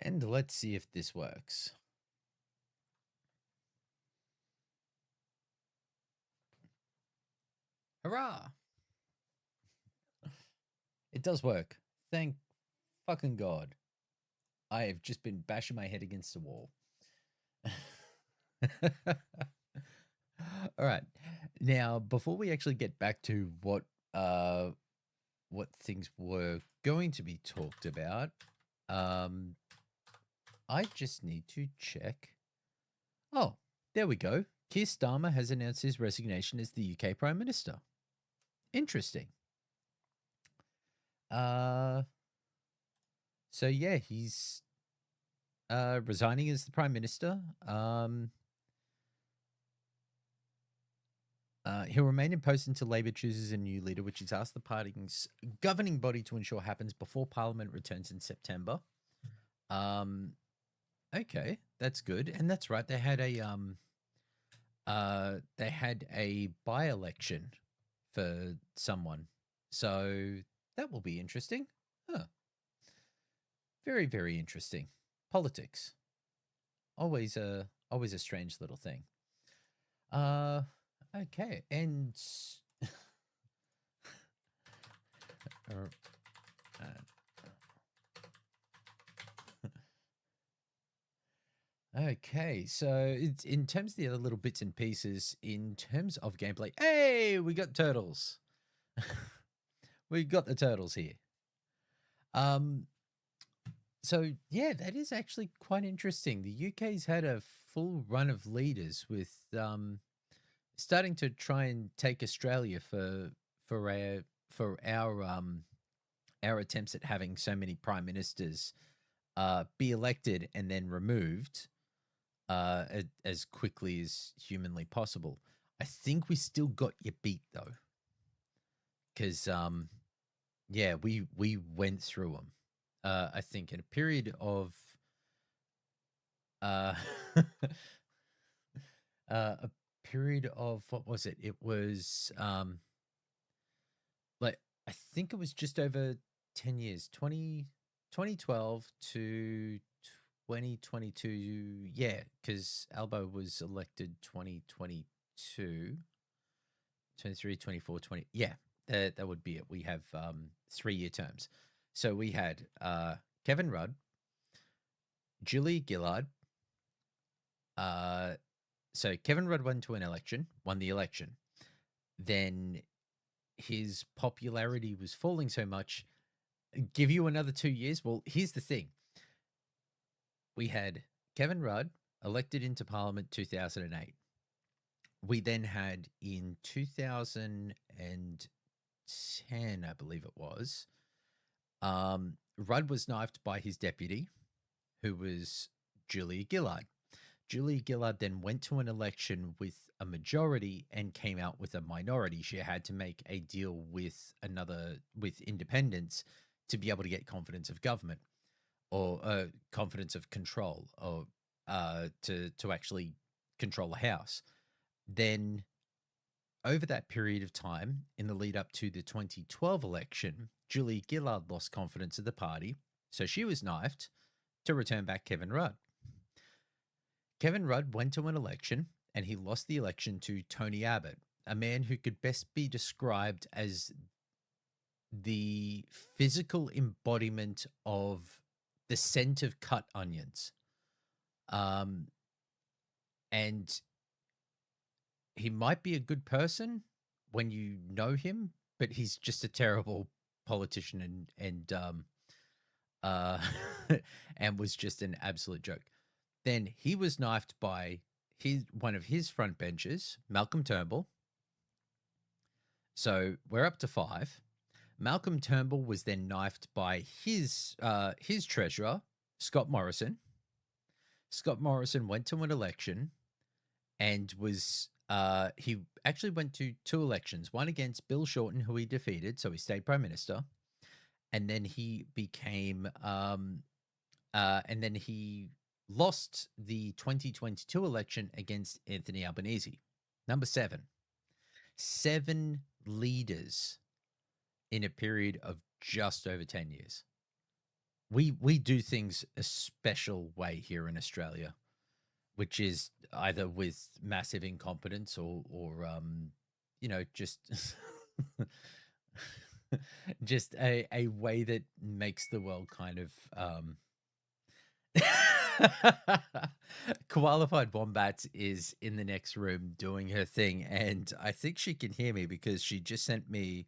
And let's see if this works. Hurrah! It does work. Thank fucking God. I have just been bashing my head against the wall. All right. Now, before we actually get back to what things were going to be talked about, I just need to check. Oh, there we go. Keir Starmer has announced his resignation as the UK Prime Minister. Interesting. So yeah, he's resigning as the Prime Minister. He'll remain in post until Labour chooses a new leader, which he's asked the party's governing body to ensure happens before Parliament returns in September. Okay, that's good, and that's right. They had a by-election for someone, so that will be interesting. Huh. Very, very interesting. Politics, always a strange little thing. Okay, and okay, so it's in terms of the other little bits and pieces, in terms of gameplay, hey, we got turtles. We got the turtles here. So yeah, that is actually quite interesting. The UK's had a full run of leaders with starting to try and take Australia for our attempts at having so many prime ministers be elected and then removed as quickly as humanly possible. I think we still got you beat though, because yeah, we went through them. I think in a period of a period of, what was it? It was like, I think it was just over 10 years, 2012 to 2022. Yeah, because Albo was elected 2022, 23, 24, 20. Yeah, that would be it. We have 3-year terms. So we had Kevin Rudd, Julie Gillard. So Kevin Rudd won the election. Then his popularity was falling so much. Give you another 2 years? Well, here's the thing. We had Kevin Rudd elected into Parliament 2008. We then had in 2010, I believe it was, Rudd was knifed by his deputy, who was Julia Gillard. Julia Gillard then went to an election with a majority and came out with a minority. She had to make a deal with independents to be able to get confidence of government or confidence of control, or to actually control the House. Then over that period of time, in the lead up to the 2012 election, Julie Gillard lost confidence of the party, so she was knifed to return back Kevin Rudd. Kevin Rudd went to an election and he lost the election to Tony Abbott, a man who could best be described as the physical embodiment of the scent of cut onions. And he might be a good person when you know him, but he's just a terrible politician and and was just an absolute joke. Then he was knifed by one of his front benchers, Malcolm Turnbull. So we're up to 5. Malcolm Turnbull was then knifed by his treasurer, Scott Morrison. Scott Morrison went to an election and was he actually went to 2 elections, one against Bill Shorten, who he defeated, so he stayed Prime Minister, and then he became and then he lost the 2022 election against Anthony Albanese. Number 7. 7 leaders in a period of just over 10 years. we do things a special way here in Australia, which is either with massive incompetence or just just a way that makes the world kind of Qualified Wombats is in the next room doing her thing, and I think she can hear me because she just sent me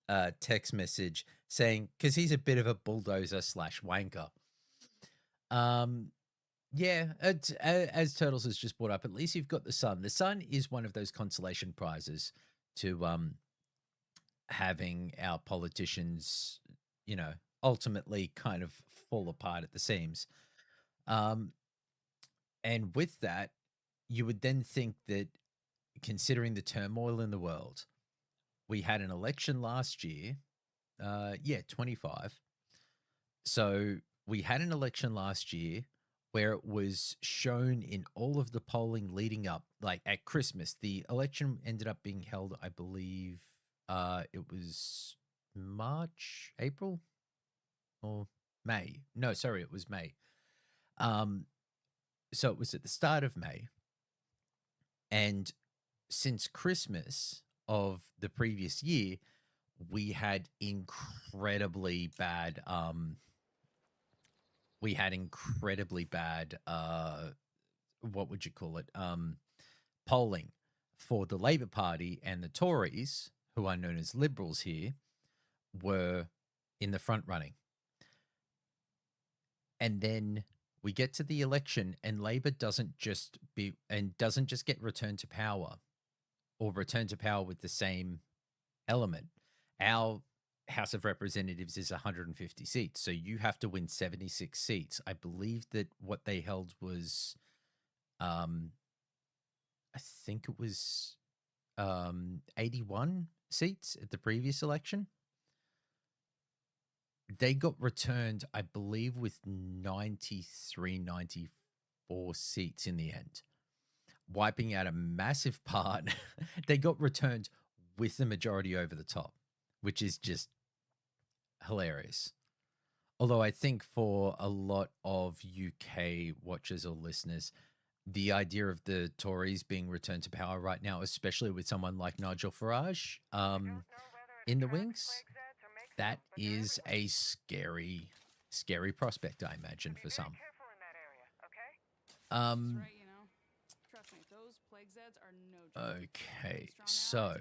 a text message saying, because he's a bit of a bulldozer slash wanker. Yeah, as Turtles has just brought up, at least you've got the sun. The sun is one of those consolation prizes to having our politicians, ultimately kind of fall apart at the seams. And with that, you would then think that considering the turmoil in the world, we had an election last year, 25. So we had an election last year where it was shown in all of the polling leading up, like at Christmas. The election ended up being held, I believe, it was March, April, or May. No, sorry, it was May. So it was at the start of May. And since Christmas of the previous year, we had incredibly bad what would you call it, polling for the Labour Party, and the Tories, who are known as Liberals here, were in the front running. And then we get to the election and Labour doesn't just get returned to power, or returned to power with the same element. Our House of Representatives is 150 seats, so you have to win 76 seats. I believe that what they held was, I think it was 81 seats at the previous election. They got returned, I believe, with 93, 94 seats in the end, wiping out a massive part. They got returned with the majority over the top, which is just hilarious. Although I think for a lot of UK watchers or listeners, the idea of the Tories being returned to power right now, especially with someone like Nigel Farage in the wings, that is a scary, scary prospect, I imagine, for some. Okay, so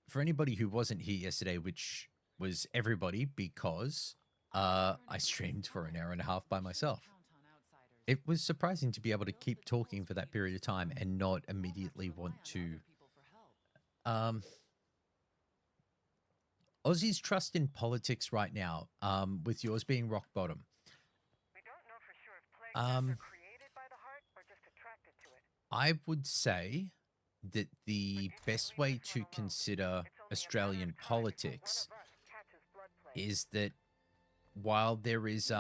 for anybody who wasn't here yesterday, which was everybody, because I streamed for an hour and a half by myself. It was surprising to be able to keep talking for that period of time and not immediately want to. Aussie's trust in politics right now, with yours being rock bottom. We don't know for sure if plague deaths are created by the heart or just attracted to it. I would say that the best way to consider Australian politics is that while there is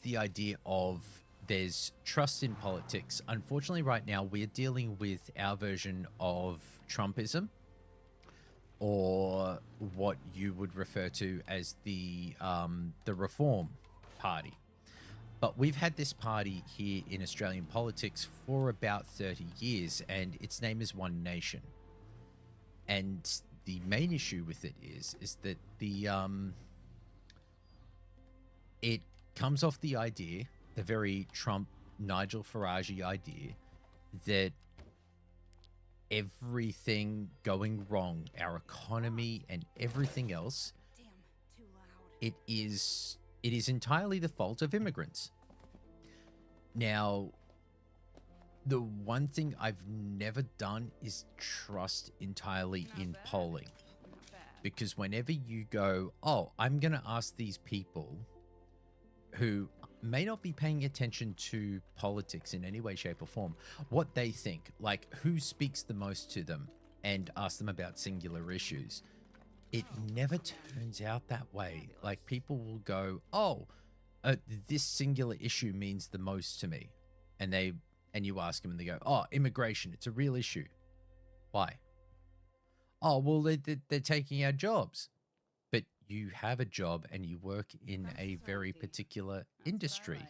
the idea of there's trust in politics, unfortunately right now we're dealing with our version of Trumpism, or what you would refer to as the Reform Party. But we've had this party here in Australian politics for about 30 years, and its name is One Nation. And the main issue with it is that it comes off the idea, the very Trump, Nigel Farage idea, that everything going wrong, our economy and everything else, it is entirely the fault of immigrants. Now, the one thing I've never done is trust entirely in polling. Because whenever you go, oh, I'm going to ask these people who may not be paying attention to politics in any way, shape, or form, what they think, like who speaks the most to them, and ask them about singular issues, it never turns out that way. Like, people will go, oh, this singular issue means the most to me. And you ask them and they go, oh, immigration, it's a real issue. Why? Oh, well, they're taking our jobs. But you have a job and you work in a very particular industry.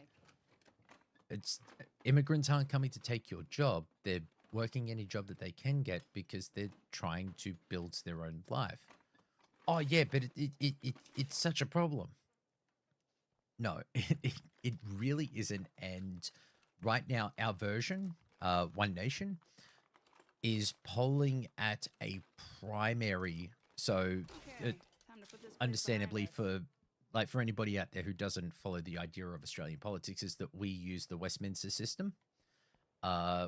It's immigrants aren't coming to take your job. They're working any job that they can get because they're trying to build their own life. Oh yeah, but it's such a problem. No, it really isn't. And right now, our version, One Nation, is polling at a primary. So, understandably, for anybody out there who doesn't follow the idea of Australian politics, is that we use the Westminster system,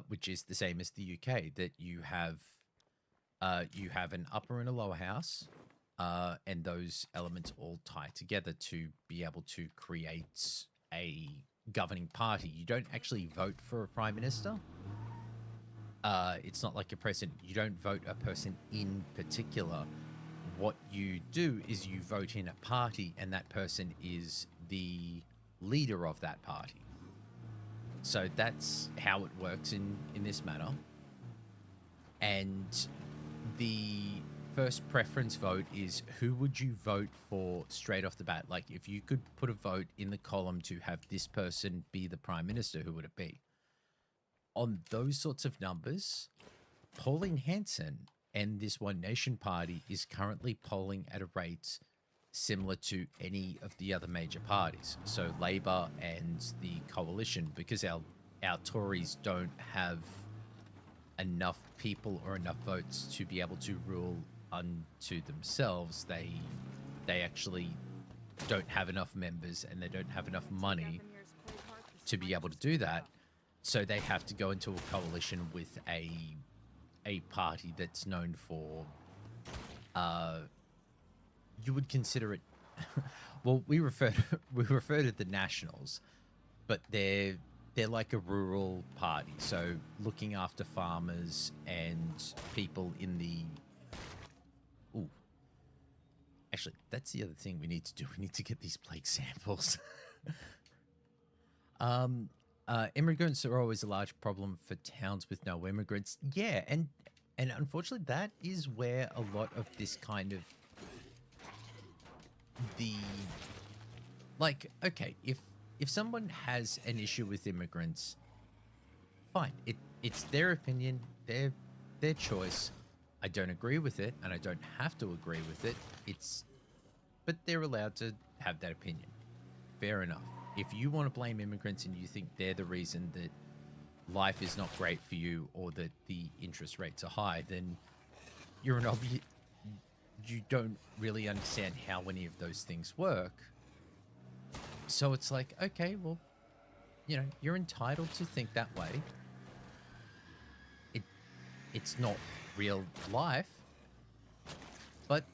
which is the same as the UK. That you have an upper and a lower house, and those elements all tie together to be able to create a governing party. You don't actually vote for a prime minister. It's not like a president. You don't vote a person in particular. What you do is you vote in a party, and that person is the leader of that party. So that's how it works in this manner. And the first preference vote is who would you vote for straight off the bat? Like, if you could put a vote in the column to have this person be the prime minister, who would it be? On those sorts of numbers, Pauline Hanson and this One Nation party is currently polling at a rate similar to any of the other major parties. So Labor and the coalition, because our Tories don't have enough people or enough votes to be able to rule unto themselves. They actually don't have enough members, and they don't have enough money to be able to do that. So they have to go into a coalition with a party that's known for, you would consider it, well, we refer to the Nationals, but they're like a rural party. So looking after farmers and people in the, ooh, actually, that's the other thing we need to do. We need to get these plague samples. Immigrants are always a large problem for towns with no immigrants. Yeah, and unfortunately, that is where a lot of this kind of okay, if someone has an issue with immigrants, fine. It's their opinion, their choice. I don't agree with it, and I don't have to agree with it. But they're allowed to have that opinion. Fair enough. If you want to blame immigrants and you think they're the reason that life is not great for you or that the interest rates are high, then you're you don't really understand how any of those things work. So it's like, okay, well, you're entitled to think that way. It's not real life. But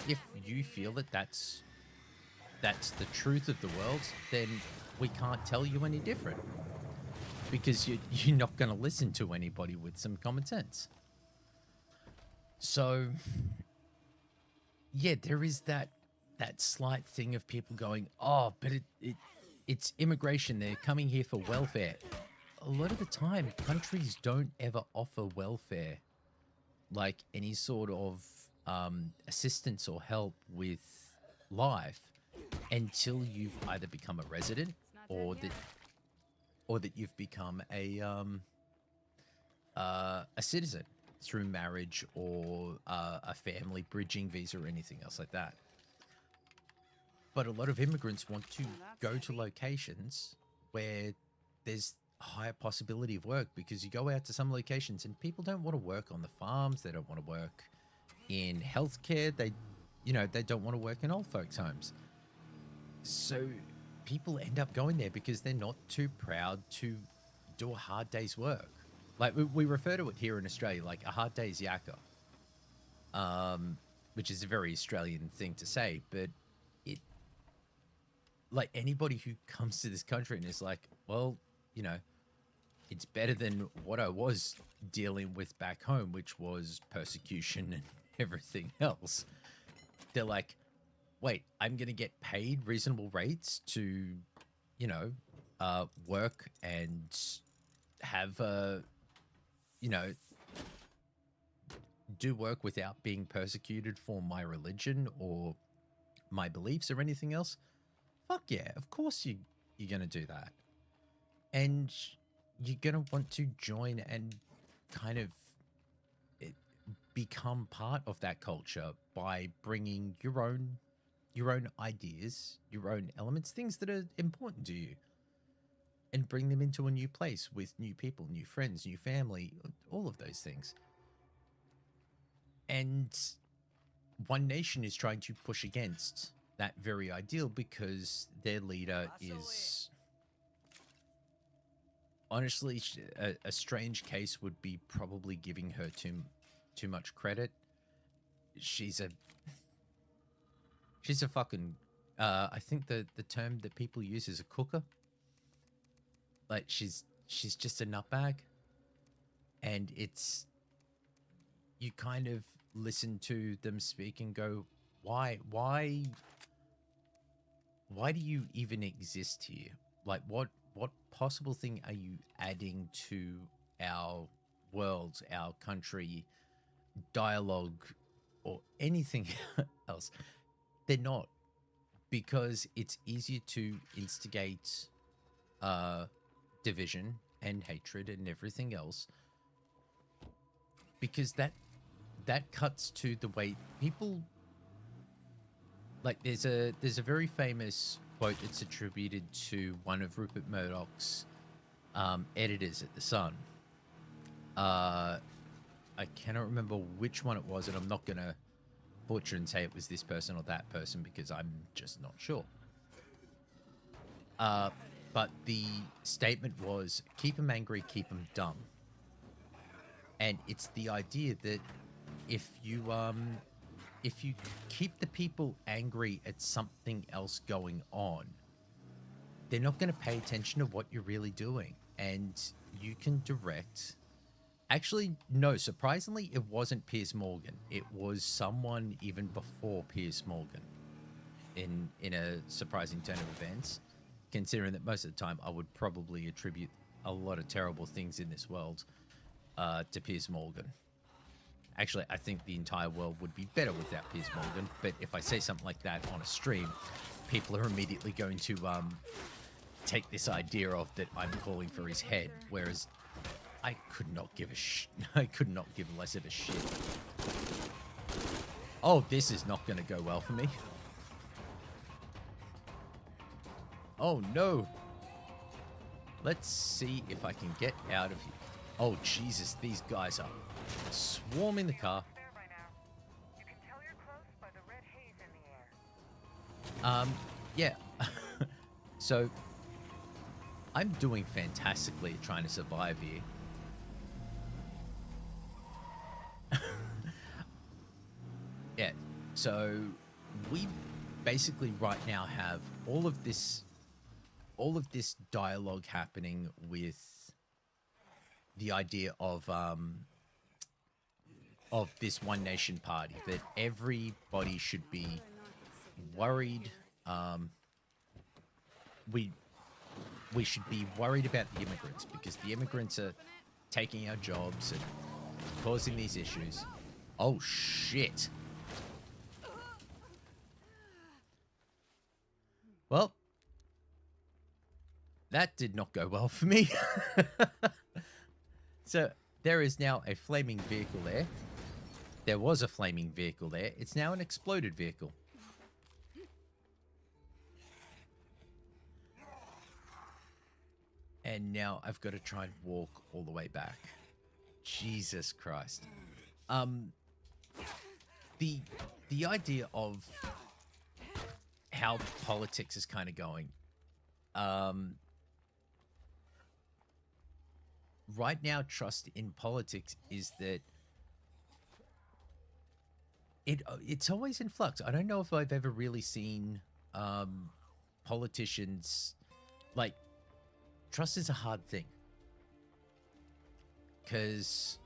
if you feel that that's the truth of the world, then we can't tell you any different, because you're not going to listen to anybody with some common sense. So, yeah, there is that slight thing of people going, oh, but it's immigration. They're coming here for welfare. A lot of the time, countries don't ever offer welfare, like any sort of assistance or help with life, until you've either become a resident or that you've become a citizen through marriage or a family bridging visa or anything else like that. But a lot of immigrants want to go to locations where there's a higher possibility of work, because you go out to some locations and people don't want to work on the farms. They don't want to work in healthcare. They don't want to work in old folks' homes. So people end up going there because they're not too proud to do a hard day's work. Like we refer to it here in Australia, like a hard day's yakka, which is a very Australian thing to say. But like anybody who comes to this country and is like, well, it's better than what I was dealing with back home, which was persecution and everything else. They're like, wait, I'm going to get paid reasonable rates to, work and have, do work without being persecuted for my religion or my beliefs or anything else, fuck yeah, of course you're going to do that. And you're going to want to join and kind of become part of that culture by bringing your own ideas, your own elements, things that are important to you, and bring them into a new place with new people, new friends, new family, all of those things. And One Nation is trying to push against that very ideal because their leader is honestly a strange case would be probably giving her too much credit. She's a fucking I think the term that people use is a cooker. Like she's just a nutbag, and it's, you kind of listen to them speak and go, why do you even exist here? Like what possible thing are you adding to our world, our country, dialogue, or anything else? They're not, because it's easier to instigate division and hatred and everything else, because that cuts to the way people, like, there's a very famous quote that's attributed to one of Rupert Murdoch's editors at The Sun. I cannot remember which one it was, and I'm not gonna butcher and say it was this person or that person because I'm just not sure. But the statement was, keep them angry, keep them dumb. And it's the idea that if you keep the people angry at something else going on, they're not going to pay attention to what you're really doing. And you can direct... Actually, no, surprisingly, it wasn't Piers Morgan. It was someone even before Piers Morgan, in a surprising turn of events, considering that most of the time I would probably attribute a lot of terrible things in this world to Piers Morgan. Actually, I think the entire world would be better without Piers Morgan, but if I say something like that on a stream, people are immediately going to take this idea of that I'm calling for his head, whereas I could not give a I could not give less of a shit. Oh, this is not going to go well for me. Oh, no. Let's see if I can get out of here. Oh, Jesus, these guys are swarming the car. Yeah. So, I'm doing fantastically trying to survive here. Yeah, so we basically right now have all of this dialogue happening with the idea of this One Nation party, that everybody should be worried. We should be worried about the immigrants because the immigrants are taking our jobs and causing these issues. Oh shit. Well, that did not go well for me. So there is now a flaming vehicle there. There was a flaming vehicle there. It's now an exploded vehicle. And now I've got to try and walk all the way back. Jesus Christ. The idea of how politics is kind of going. Right now, trust in politics is that it's always in flux. I don't know if I've ever really seen politicians, like, trust is a hard thing because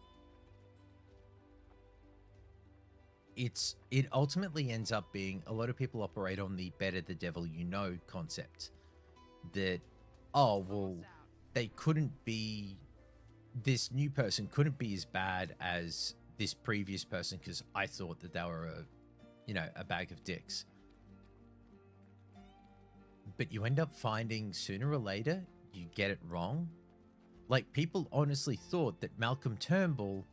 it ultimately ends up being, a lot of people operate on the better the devil you know concept, that, oh, well, they couldn't be, this new person couldn't be as bad as this previous person because I thought that they were a bag of dicks. But you end up finding sooner or later you get it wrong. Like, people honestly thought that Malcolm Turnbull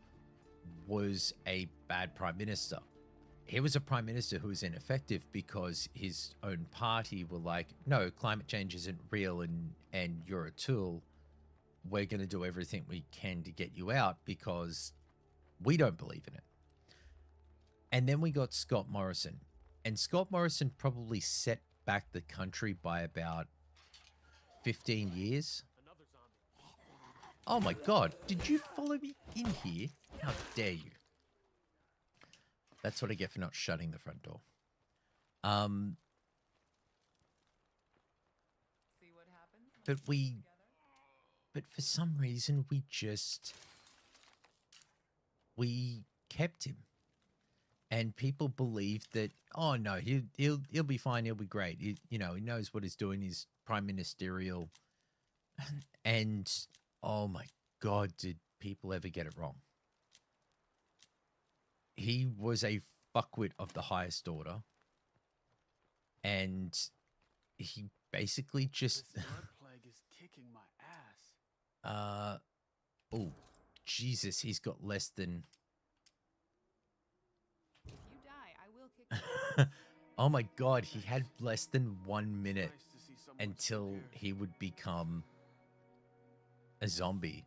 was a bad prime minister. He was a prime minister who was ineffective because his own party were like, no, climate change isn't real and you're a tool. We're going to do everything we can to get you out because we don't believe in it. And then we got Scott Morrison. And Scott Morrison probably set back the country by about 15 years. Oh my God, did you follow me in here? How dare you? That's what I get for not shutting the front door. See what happens? But for some reason we kept him. And people believed that, oh no, he'll be fine, he'll be great. He knows what he's doing, he's prime ministerial. And oh my God, did people ever get it wrong? He was a fuckwit of the highest order. And he basically just... This blood plague is kicking my ass. Oh, Jesus, he's got less than... If you die, I will kick you. Oh my God, he had less than 1 minute until he would become a zombie.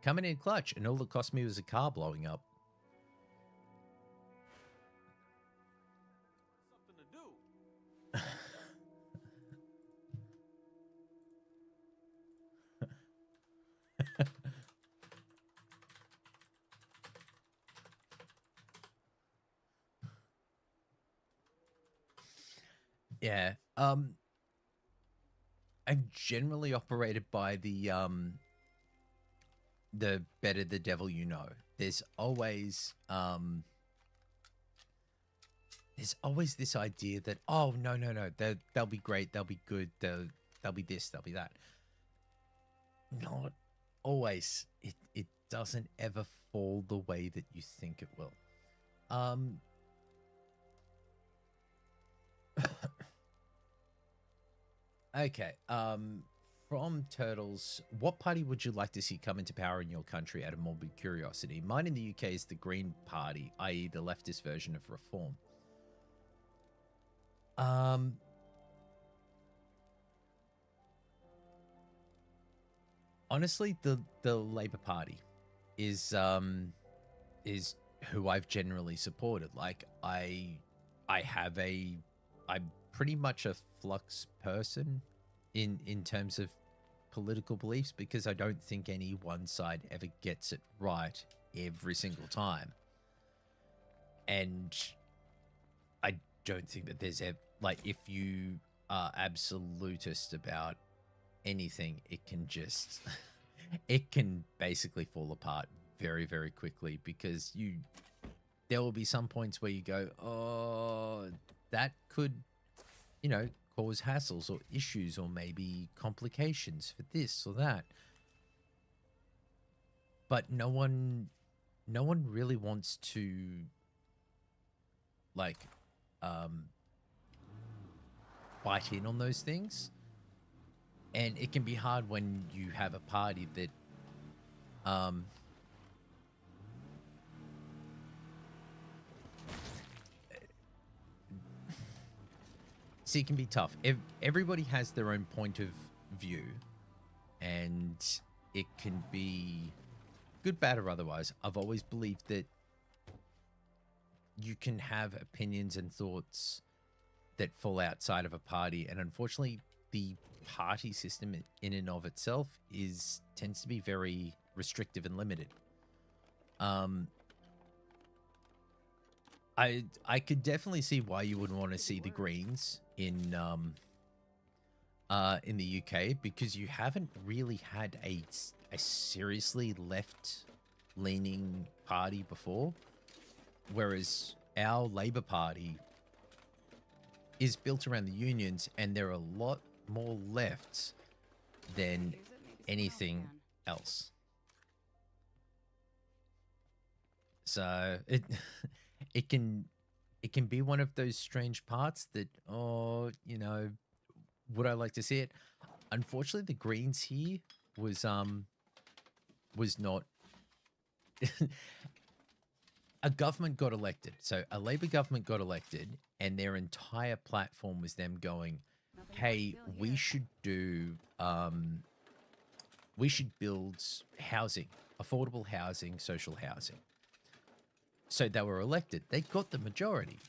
Coming in clutch, and all that cost me was a car blowing up. Something to do. Yeah. I'm generally operated by the better the devil you know. There's always this idea that, oh no, they'll be great, they'll be good, they'll be this, they'll be that. Not always. It doesn't ever fall the way that you think it will. Okay. From Turtles, what party would you like to see come into power in your country out of morbid curiosity? Mine in the UK is the Green Party, i.e. the leftist version of Reform. Honestly, the Labour Party is who I've generally supported. Like, I'm pretty much a flux person in terms of political beliefs, because I don't think any one side ever gets it right every single time. And I don't think that there's like, if you are absolutist about anything, it can just it can basically fall apart very, very quickly, because there will be some points where you go, oh, that could, cause hassles or issues or maybe complications for this or that. But no one really wants to, like, bite in on those things. And it can be hard when you have a party that, see, it can be tough. Everybody has their own point of view, and it can be good, bad, or otherwise. I've always believed that you can have opinions and thoughts that fall outside of a party, and unfortunately, the party system in and of itself tends to be very restrictive and limited. I could definitely see why you would want to see the Greens in the UK, because you haven't really had a seriously left-leaning party before, whereas our Labour Party is built around the unions, and they're a lot more left than anything else. So it it can it can be one of those strange parts that, oh, would I like to see it? Unfortunately, the Greens here was not a government got elected. So a Labour government got elected, and their entire platform was them going, Nothing "Hey, but steel we here. should do we should build housing, affordable housing, social housing." So they were elected. They got the majority.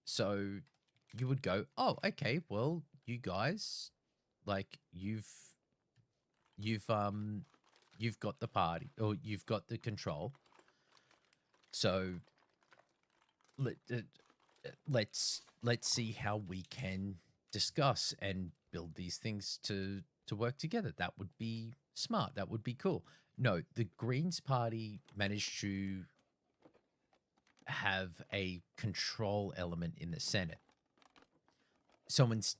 So you would go, "Oh, okay, well, you guys, like you've got the party, or you've got the control. So let's see how we can discuss and build these things to work together. That would be smart. That would be cool." No, the Greens Party managed to have a control element in the Senate. So The place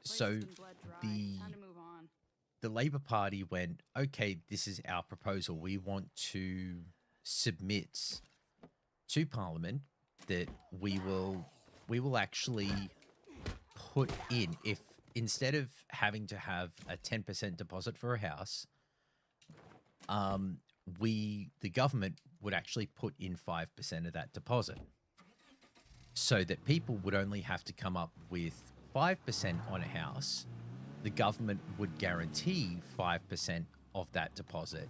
so has been bled dry. the Time to move on. the Labour Party went, "Okay, this is our proposal. We want to submit to Parliament that we will actually put in, if instead of having to have a 10% deposit for a house, the government would actually put in 5% of that deposit, so that people would only have to come up with 5% on a house. The government would guarantee 5% of that deposit,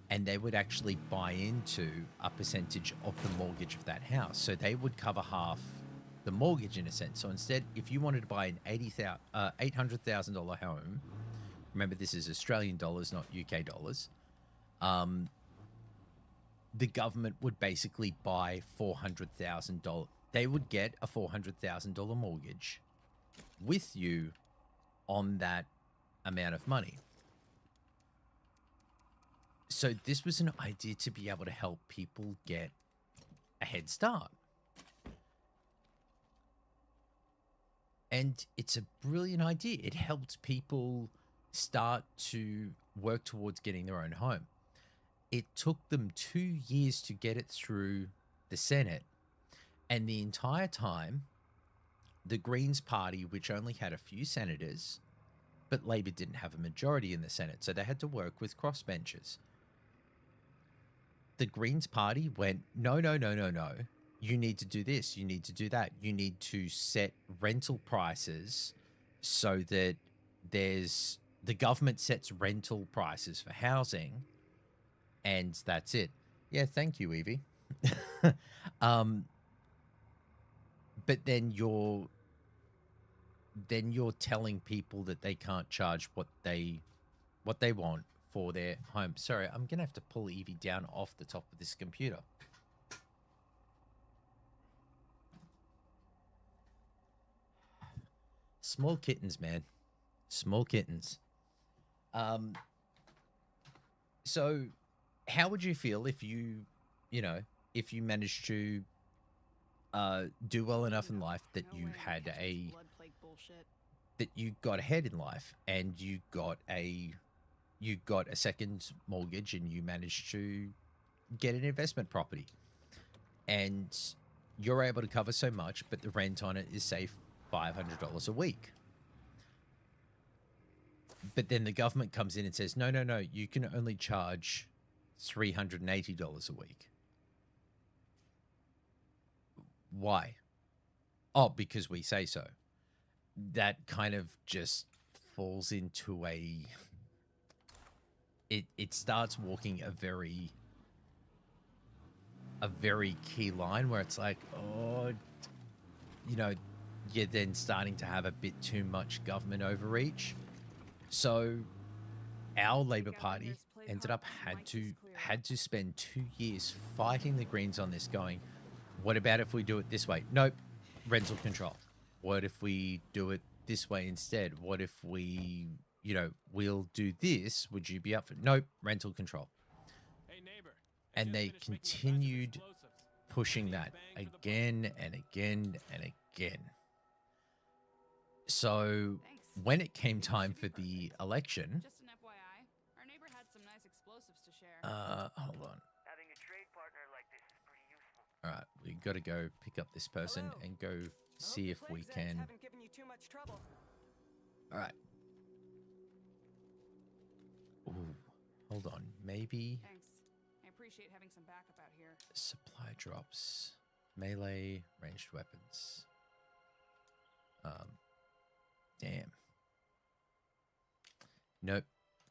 and they would actually buy into a percentage of the mortgage of that house. So they would cover half the mortgage in a sense. So instead, if you wanted to buy an $800,000 home, remember this is Australian dollars, not UK dollars, the government would basically buy $400,000. They would get a $400,000 mortgage with you on that amount of money. So this was an idea to be able to help people get a head start. And it's a brilliant idea. It helped people start to work towards getting their own home. It took them 2 years to get it through the Senate. And the entire time, the Greens Party, which only had a few senators, but Labor didn't have a majority in the Senate, so they had to work with crossbenchers. The Greens Party went, "No, no, no, no, no. You need to do this. You need to do that. You need to set rental prices so that the government sets rental prices for housing, and that's it." Yeah, thank you, Evie. But then you're telling people that they can't charge what they want for their home. Sorry, I'm gonna have to pull Evie down off the top of this computer. Small kittens, man. Small kittens. So how would you feel if you managed to do well enough in life that No you way we're had catching this blood plague bullshit. that you got ahead in life, and you got a second mortgage, and you managed to get an investment property, and you're able to cover so much, but the rent on it is, say, $500 a week. But then the government comes in and says, "No, no, no, you can only charge $380 a week." Why? Oh, because we say so. That kind of just falls into it starts walking a very key line where it's like, oh, you're then starting to have a bit too much government overreach. So our Labour Party ended up had to spend 2 years fighting the Greens on this, going, "What about if we do it this way?" "Nope, rental control." "What if we do it this way instead? What if we, we'll do this? Would you be up for it?" "Nope, rental control." Hey neighbor. And they continued pushing that again and again and again. So Thanks. when it came time for the election, Just an FYI, our neighbor had some nice explosives to share. hold on. Having a trade partner like this is pretty All right, we got to go pick up this person and go see if we can. Haven't given you too much trouble. All right. Ooh, hold on. Maybe Thanks. I appreciate having some backup out here. supply drops, melee, ranged weapons. Damn. Nope,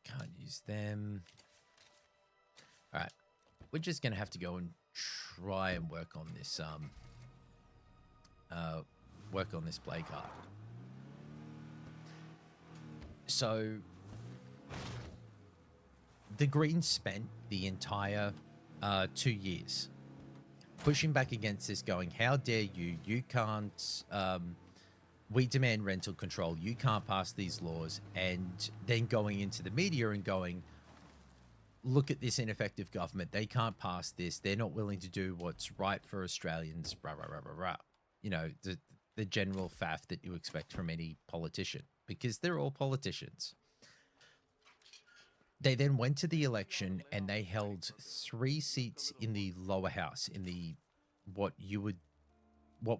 can't use them. All right, we're just gonna have to go and try and work on this. Work on this plague heart. So the Greens spent the entire 2 years pushing back against this, going, how dare you? You can't, we demand rental control. You can't pass these laws. And then going into the media and going, look at this ineffective government. They can't pass this. They're not willing to do what's right for Australians, rah, rah, rah, rah, rah. You know, the general faff that you expect from any politician, because they're all politicians. They then went to the election and they held 3 seats in the lower house, in the what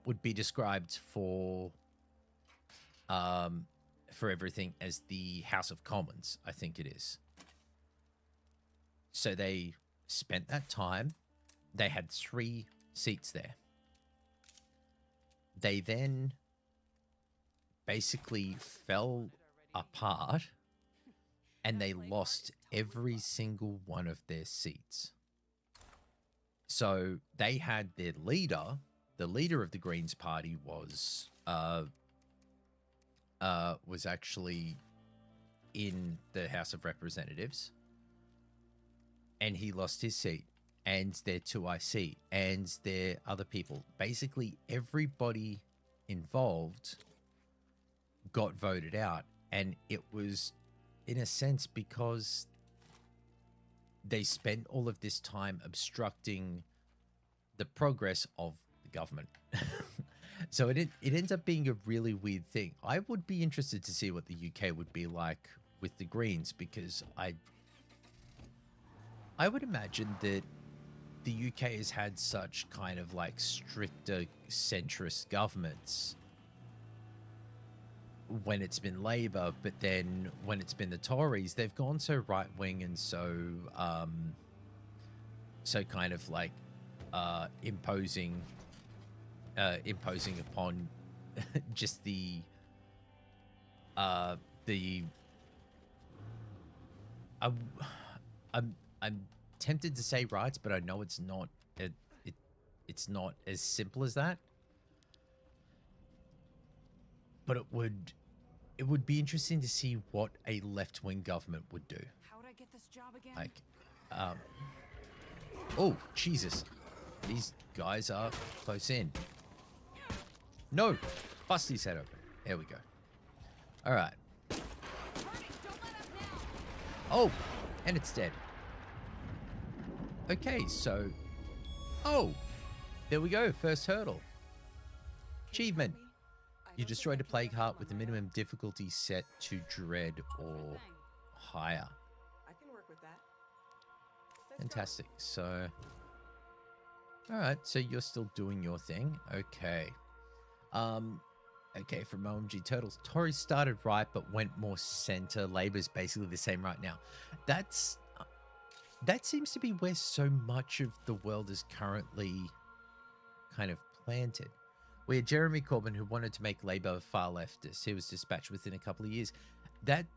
would be described for everything as the House of Commons, I think it is. So they spent that time. They had 3 seats there. They then basically fell apart and they lost every single one of their seats. So they had their leader, the leader of the Greens Party was actually in the House of Representatives, and he lost his seat, and their 2IC, and their other people. Basically, everybody involved got voted out, and it was, in a sense, because they spent all of this time obstructing the progress of the government. So it ends up being a really weird thing. I would be interested to see what the UK would be like with the Greens, because I would imagine that the UK has had such kind of like stricter centrist governments when it's been Labour, but then when it's been the Tories, they've gone so right wing and so kind of like imposing upon just I'm tempted to say rights, but I know it's not. It's not as simple as that. But it would be interesting to see what a left-wing government would do. How would I get this job again? Like, oh Jesus, these guys are close in. No, bust his head open. There we go. All right. Oh, and it's dead. Okay, so, oh, there we go. First hurdle. Achievement. You destroyed a plague heart with the minimum difficulty set to dread or higher. I can work with that. Fantastic. So, all right. So you're still doing your thing. Okay. Okay, from OMG Turtles. Tories started right, but went more center. Labour's basically the same right now. That seems to be where so much of the world is currently kind of planted. We had Jeremy Corbyn, who wanted to make Labour far leftist. He was dispatched within a couple of years. That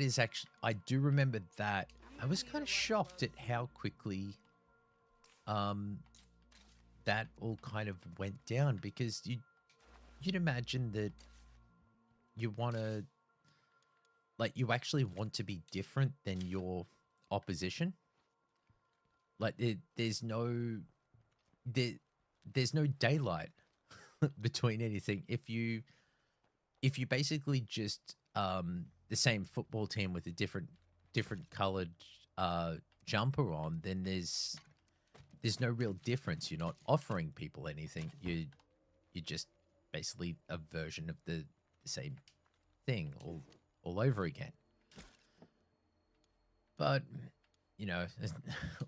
is actually, I do remember that. I was kind of shocked at how quickly that all kind of went down, because you'd imagine that you want to, like, you actually want to be different than your opposition. Like, there's no daylight between anything. If you basically just the same football team with a different colored jumper on, then there's no real difference. You're not offering people anything. You're just basically a version of the same thing all over again. But, you know,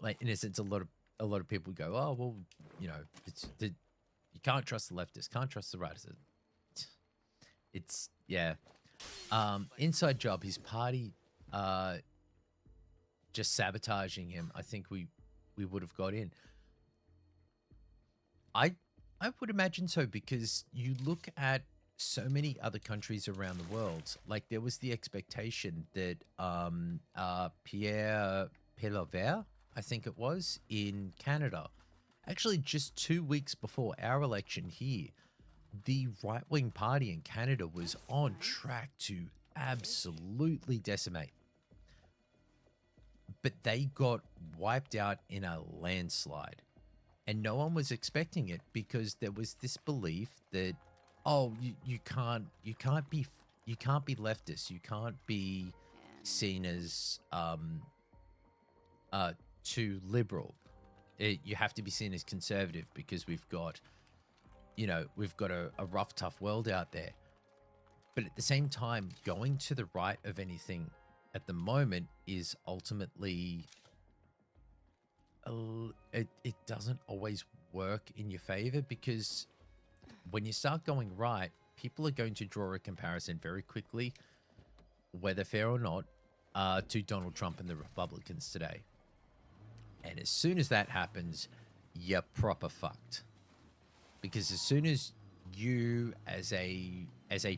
like, in a sense, a lot of a lot of people go, oh, well, you know, you can't trust the leftists, can't trust the right. It's, yeah. Inside job, his party just sabotaging him. I think we would have got in. I would imagine so, because you look at so many other countries around the world. Like, there was the expectation that Pierre Pélauvert, I think it was, in Canada, actually just 2 weeks before our election here, the right-wing party in Canada was on track to absolutely decimate. But they got wiped out in a landslide. And no one was expecting it, because there was this belief that, oh, you can't be leftist, you can't be seen as too liberal. You have to be seen as conservative, because we've got, you know, we've got a rough, tough world out there. But at the same time, going to the right of anything at the moment is ultimately, it doesn't always work in your favor, because when you start going right, people are going to draw a comparison very quickly, whether fair or not, to Donald Trump and the Republicans today. And as soon as that happens, you're proper fucked. Because as soon as you, as a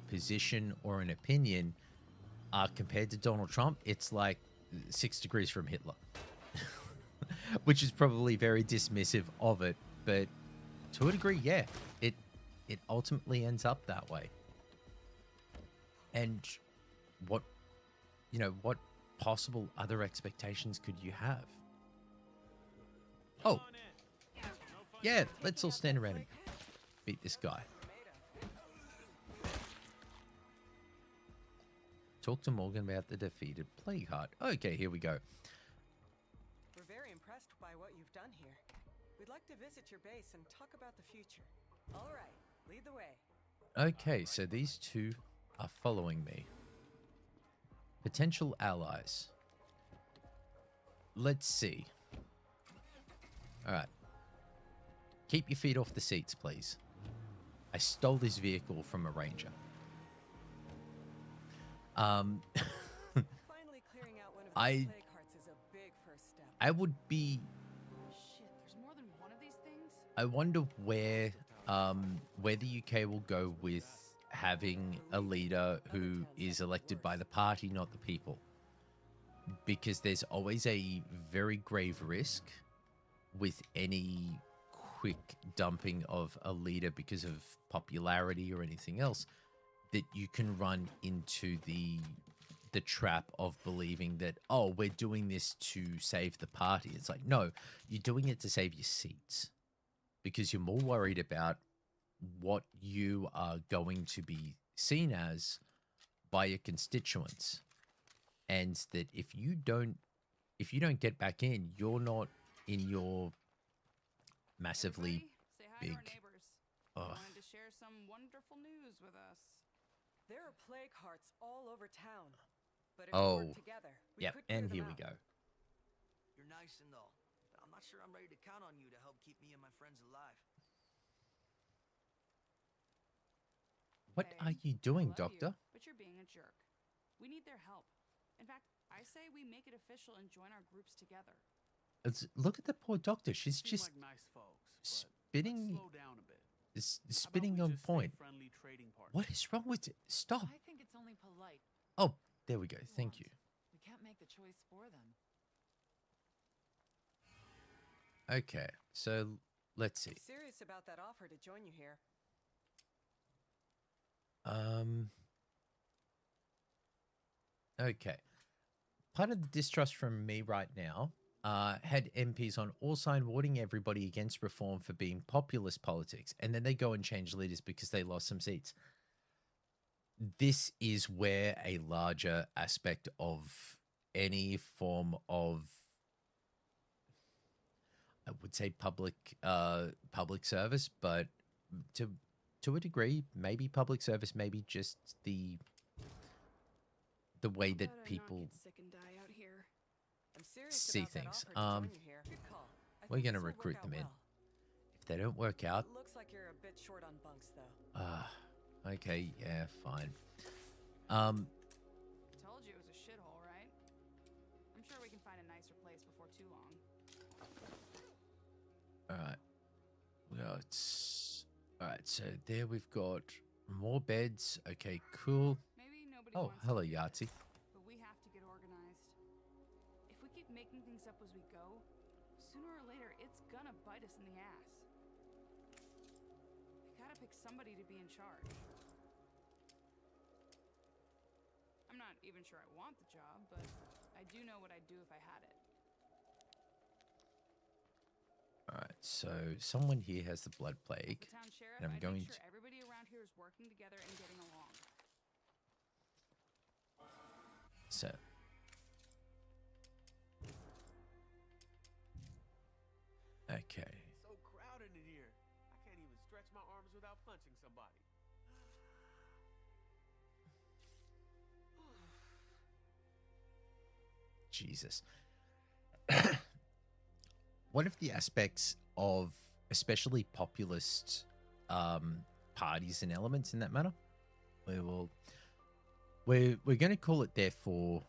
position or an opinion, are compared to Donald Trump, it's like 6 degrees from Hitler. Which is probably very dismissive of it, but to a degree, yeah, it ultimately ends up that way. And what possible other expectations could you have? Oh, yeah, let's all stand around and beat this guy. Talk to Morgan about the defeated Plague Heart. Okay, here we go. We're very impressed by what you've done here. We'd like to visit your base and talk about the future. All right, lead the way. Okay, so these two are following me. Potential allies. Let's see. All right. Keep your feet off the seats, please. I stole this vehicle from a ranger. Finally clearing out one of the plague hearts is a big first step. I would be... Shit, there's more than one of these things? I wonder where the UK will go with having a leader who is elected by the party, not the people. Because there's always a very grave risk with any quick dumping of a leader because of popularity or anything else, that you can run into the trap of believing that, oh, we're doing this to save the party. It's like, no, you're doing it to save your seats, because you're more worried about what you are going to be seen as by your constituents, and that if you don't get back in, you're not in your massively Everybody, say hi to our big... neighbors. They wanted to share some wonderful news with us. There are plague hearts all over town. But if Oh, we work together, we yep, could clear and them here we out. go. You're nice and all, but I'm not sure I'm ready to count on you to help keep me and my friends alive. What Okay, are you I doing, love Doctor? You, but you're being a jerk. We need their help. In fact, I say we make it official and join our groups together. Look at the poor doctor. She's Seem just like nice folks, but spitting, let's slow down a bit. spitting How on about we just stay point. friendly trading partners? What is wrong with it? Stop. I think it's only polite. Oh, there we go. Thank you. We can't make the choice for them. Okay, so let's see. Serious about that offer to join you here. Okay. Part of the distrust from me right now had MPs on all sides warning everybody against reform for being populist politics, and then they go and change leaders because they lost some seats. This is where a larger aspect of any form of, I would say, public service, but to a degree, maybe public service, maybe just the way that How about I not people get sick and die out here? I'm serious see about that things. offer to join you here. Good call. I We're going to this will recruit work them out in. well. If they don't work out, Looks like you're a bit short on bunks, though. okay, yeah, fine. Told you it was a shithole, right? I'm sure we can find a nicer place before too long. All right. All right. So there we've got more beds. Okay, cool. Maybe nobody Oh, wants hello, to hear Yahtzee. this, but we have to get organized. If we keep making things up as we go, sooner or later it's gonna bite us in the ass. I gotta pick somebody to be in charge. I'm not even sure I want the job, but I do know what I'd do if I had it. All right. So someone here has the blood As plague, the town sheriff, and I'm I'd going make sure everybody around here is working together and getting along. So. Okay. So crowded in here. I can't even stretch my arms without punching somebody. Jesus. One of the aspects of especially populist parties and elements in that matter, we're going to call it therefore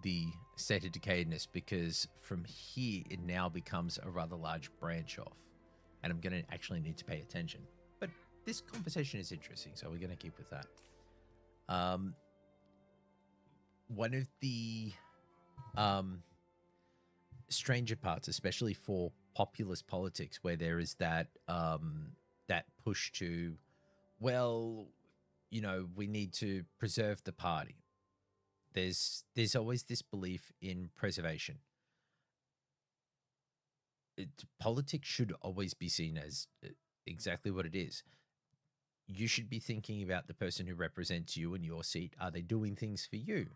the state of decayedness, because from here it now becomes a rather large branch off, and I'm going to actually need to pay attention. But this conversation is interesting, so we're going to keep with that. One of the stranger parts, especially for populist politics, where there is that that push to, well, you know, we need to preserve the party. There's always this belief in preservation. Politics should always be seen as exactly what it is. You should be thinking about the person who represents you in your seat. Are they doing things for you?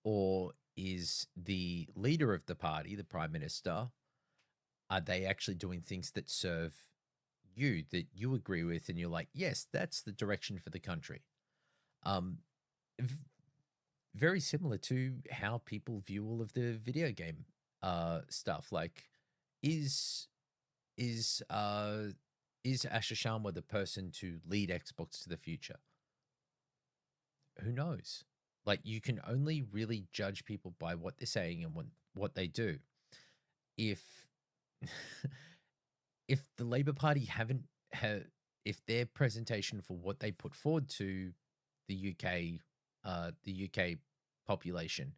Or is the leader of the party, the prime minister, are they actually doing things that serve you, that you agree with, and you're like, yes, that's the direction for the country? Very similar to how people view all of the video game stuff. Like, is Asher Sharma the person to lead Xbox to the future? Who knows? Like, you can only really judge people by what they're saying and what they do. If if the Labour Party if their presentation for what they put forward to the UK population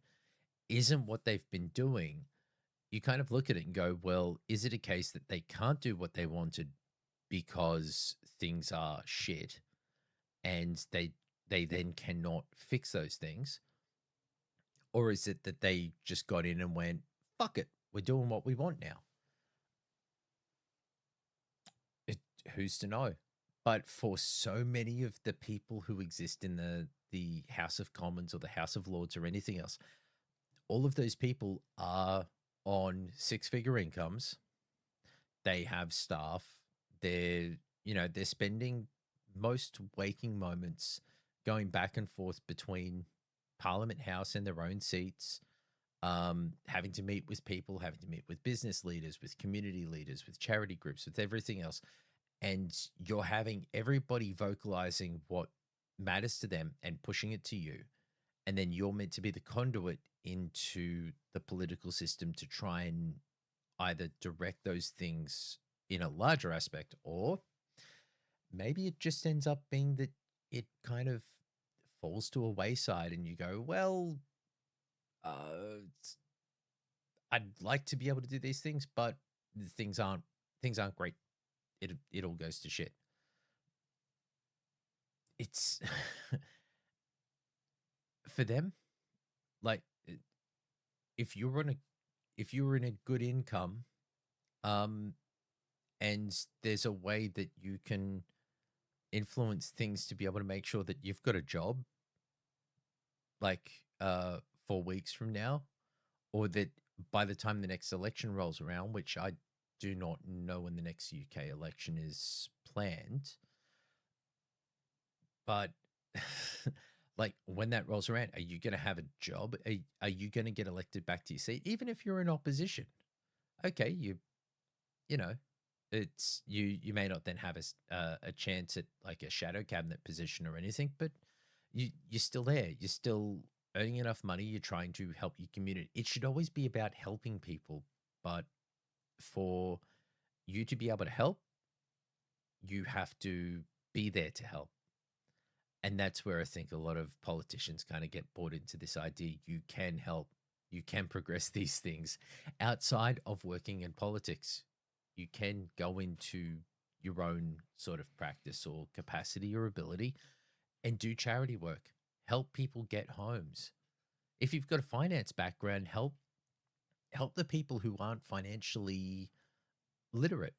isn't what they've been doing, you kind of look at it and go, well, is it a case that they can't do what they wanted because things are shit and they then cannot fix those things? Or is it that they just got in and went, fuck it, we're doing what we want now? Who's to know? But for so many of the people who exist in the House of Commons or the House of Lords or anything else, all of those people are on six-figure incomes. They have staff. They're spending most waking moments going back and forth between Parliament House and their own seats, having to meet with people, having to meet with business leaders, with community leaders, with charity groups, with everything else. And you're having everybody vocalizing what matters to them and pushing it to you. And then you're meant to be the conduit into the political system to try and either direct those things in a larger aspect, or maybe it just ends up being that it kind of falls to a wayside and you go, well, I'd like to be able to do these things, but things aren't great. It all goes to shit. It's for them, like, if you were in a good income, and there's a way that you can influence things to be able to make sure that you've got a job, like 4 weeks from now, or that by the time the next election rolls around, which I do not know when the next UK election is planned, but like, when that rolls around, are you going to have a job? Are you going to get elected back to your seat, even if you're in opposition? okay, you know, it's you may not then have a chance at like a shadow cabinet position or anything, but you're still there. You're still earning enough money. You're trying to help your community. It should always be about helping people, but for you to be able to help, you have to be there to help. And that's where I think a lot of politicians kind of get bought into this idea you can help, you can progress these things outside of working in politics. You can go into your own sort of practice or capacity or ability and do charity work, help people get homes. If you've got a finance background, help the people who aren't financially literate.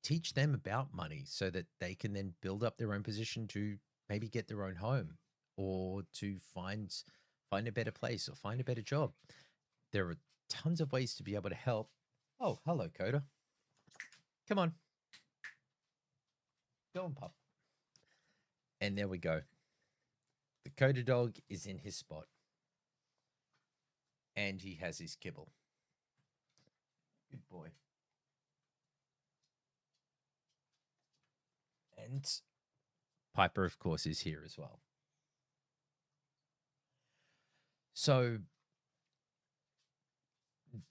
Teach them about money so that they can then build up their own position to maybe get their own home or to find a better place or find a better job. There are tons of ways to be able to help. Oh, hello, Coda. Come on. Go on, pup. And there we go. The Coda dog is in his spot. And he has his kibble. Good boy. And Piper, of course, is here as well. So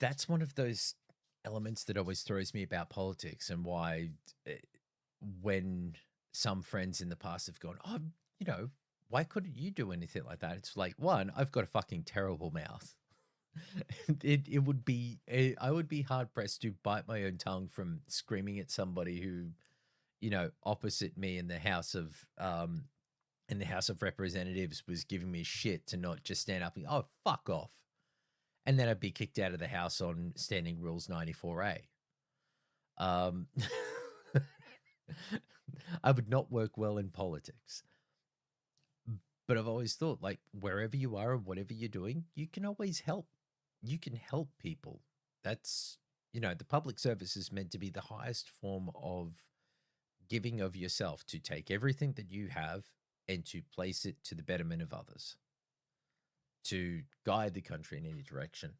that's one of those elements that always throws me about politics and why when some friends in the past have gone, oh, why couldn't you do anything like that? It's like, one, I've got a fucking terrible mouth. it would be, I would be hard pressed to bite my own tongue from screaming at somebody who, opposite me in the House of Representatives was giving me shit to not just stand up and, oh, fuck off. And then I'd be kicked out of the house on Standing Rules 94A. I would not work well in politics. But I've always thought, like, wherever you are and whatever you're doing, you can always help. You can help people. That's, the public service is meant to be the highest form of giving of yourself, to take everything that you have and to place it to the betterment of others, to guide the country in any direction.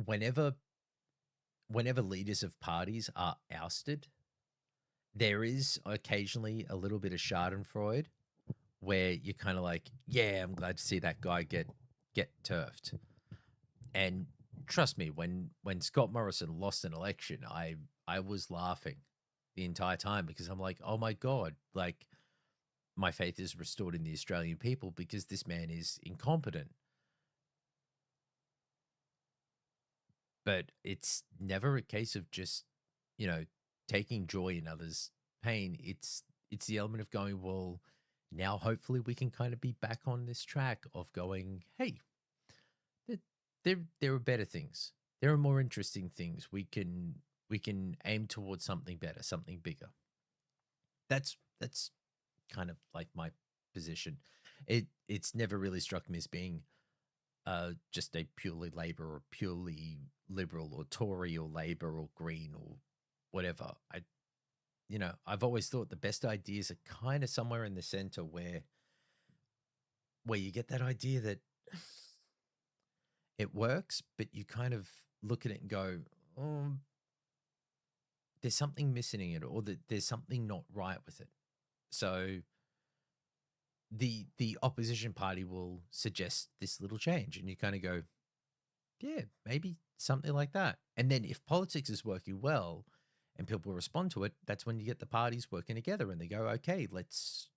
Whenever leaders of parties are ousted, there is occasionally a little bit of schadenfreude where you're kind of like, yeah, I'm glad to see that guy get turfed. And trust me, when Scott Morrison lost an election, I was laughing the entire time because I'm like, oh my God, like my faith is restored in the Australian people because this man is incompetent. But it's never a case of just, taking joy in others' pain. It's the element of going, well, now hopefully we can kind of be back on this track of going, hey, there are better things. There are more interesting things. We can aim towards something better, something bigger. That's kind of like my position. It's never really struck me as being just a purely Labour or purely Liberal or Tory or Labour or Green or whatever. I've always thought the best ideas are kind of somewhere in the center where you get that idea that it works, but you kind of look at it and go, oh, there's something missing in it, or that there's something not right with it. So the opposition party will suggest this little change, and you kind of go, yeah, maybe something like that. And then if politics is working well and people respond to it, that's when you get the parties working together and they go, okay, let's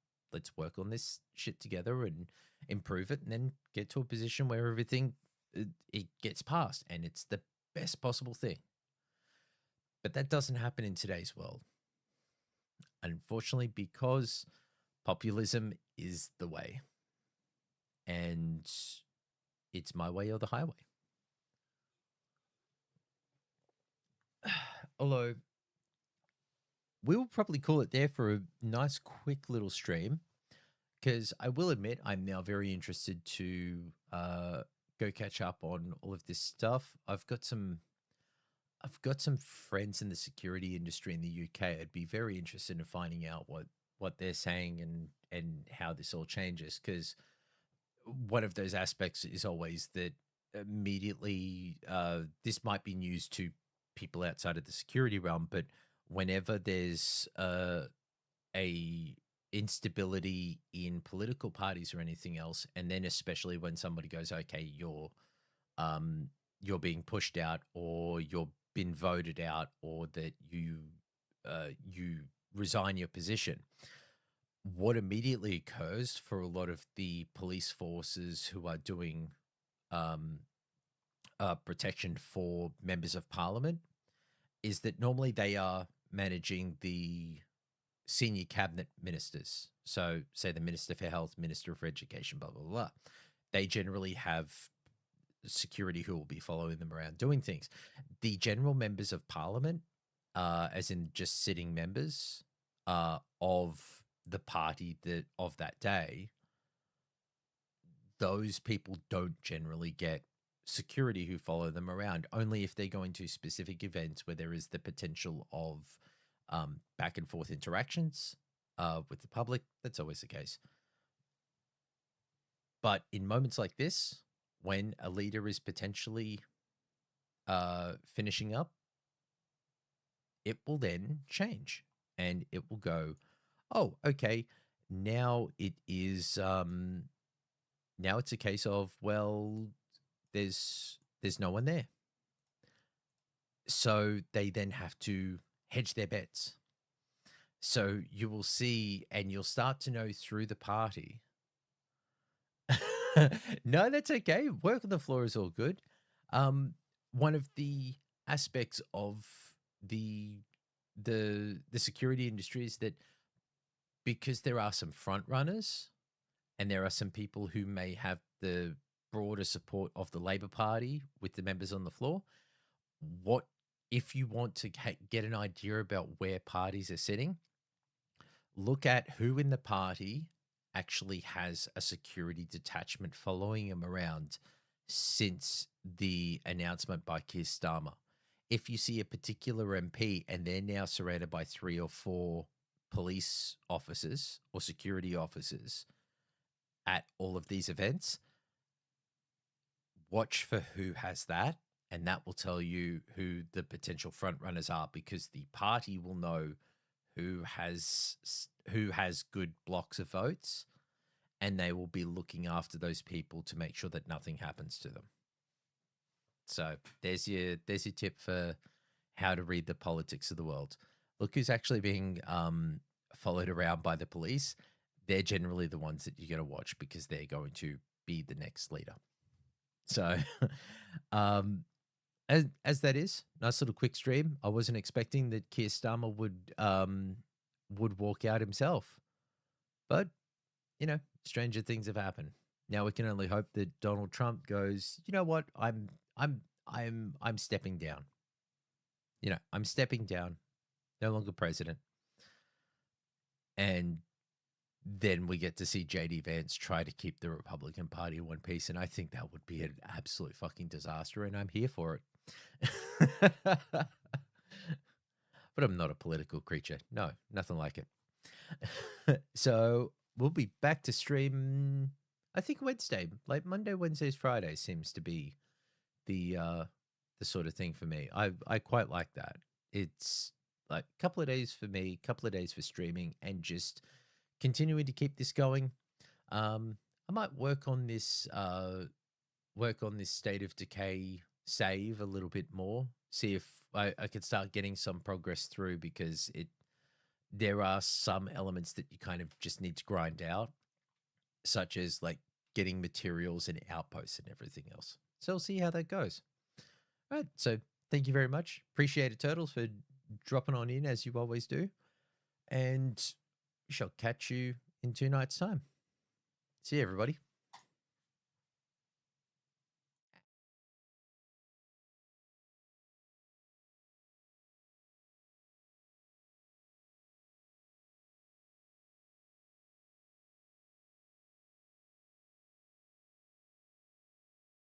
work on this shit together and improve it, and then get to a position where everything it gets passed and it's the best possible thing. But that doesn't happen in today's world, unfortunately, because populism is the way, and it's my way or the highway. Although we'll probably call it there for a nice quick little stream, because I will admit I'm now very interested to go catch up on all of this stuff. I've got some friends in the security industry in the UK. I'd be very interested in finding out what they're saying and how this all changes, because one of those aspects is always that immediately, this might be news to people outside of the security realm, but whenever there's a instability in political parties or anything else, and then especially when somebody goes, okay, you're being pushed out, or you're been voted out, or that you resign your position, what immediately occurs for a lot of the police forces who are doing um, protection for members of parliament is that normally they are managing the senior cabinet ministers. So, say the Minister for Health, Minister for Education, blah, blah, blah. They generally have security who will be following them around doing things. The general members of parliament, as in just sitting members of the party of that day, those people don't generally get security who follow them around, only if they're going to specific events where there is the potential of back and forth interactions with the public. That's always the case. But in moments like this, when a leader is potentially finishing up, it will then change, and it will go, oh, okay, now it is now it's a case of, well, there's no one there. So they then have to hedge their bets. So you will see, and you'll start to know through the party. No, that's okay. Work on the floor is all good. One of the aspects of the security industry is that because there are some front runners, and there are some people who may have the broader support of the Labor Party with the members on the floor. What if you want to get an idea about where parties are sitting? Look at who in the party actually has a security detachment following them around since the announcement by Keir Starmer. If you see a particular MP and they're now surrounded by 3 or 4 police officers or security officers at all of these events, watch for who has that, and that will tell you who the potential front runners are, because the party will know who has good blocks of votes, and they will be looking after those people to make sure that nothing happens to them. So there's your tip for how to read the politics of the world. Look who's actually being followed around by the police. They're generally the ones that you're going to watch, because they're going to be the next leader. So as that is, nice little quick stream. I wasn't expecting that Keir Starmer would walk out himself, but you know, stranger things have happened. Now we can only hope that Donald Trump goes, you know what, I'm stepping down. You know, I'm stepping down, no longer president. And then we get to see JD Vance try to keep the Republican Party in one piece, and I think that would be an absolute fucking disaster, and I'm here for it. But I'm not a political creature. No, nothing like it. So we'll be back to stream, I think Wednesday, like Monday, Wednesdays, Fridays seems to be the sort of thing for me. I quite like that. It's like a couple of days for me, a couple of days for streaming, and just continuing to keep this going. I might work on this State of Decay save a little bit more, see if I could start getting some progress through, because there are some elements that you kind of just need to grind out, such as like getting materials and outposts and everything else. So we'll see how that goes. All right, so thank you very much. Appreciate it, Turtles, for dropping on in as you always do. And we shall catch you in 2 nights' time. See you, everybody.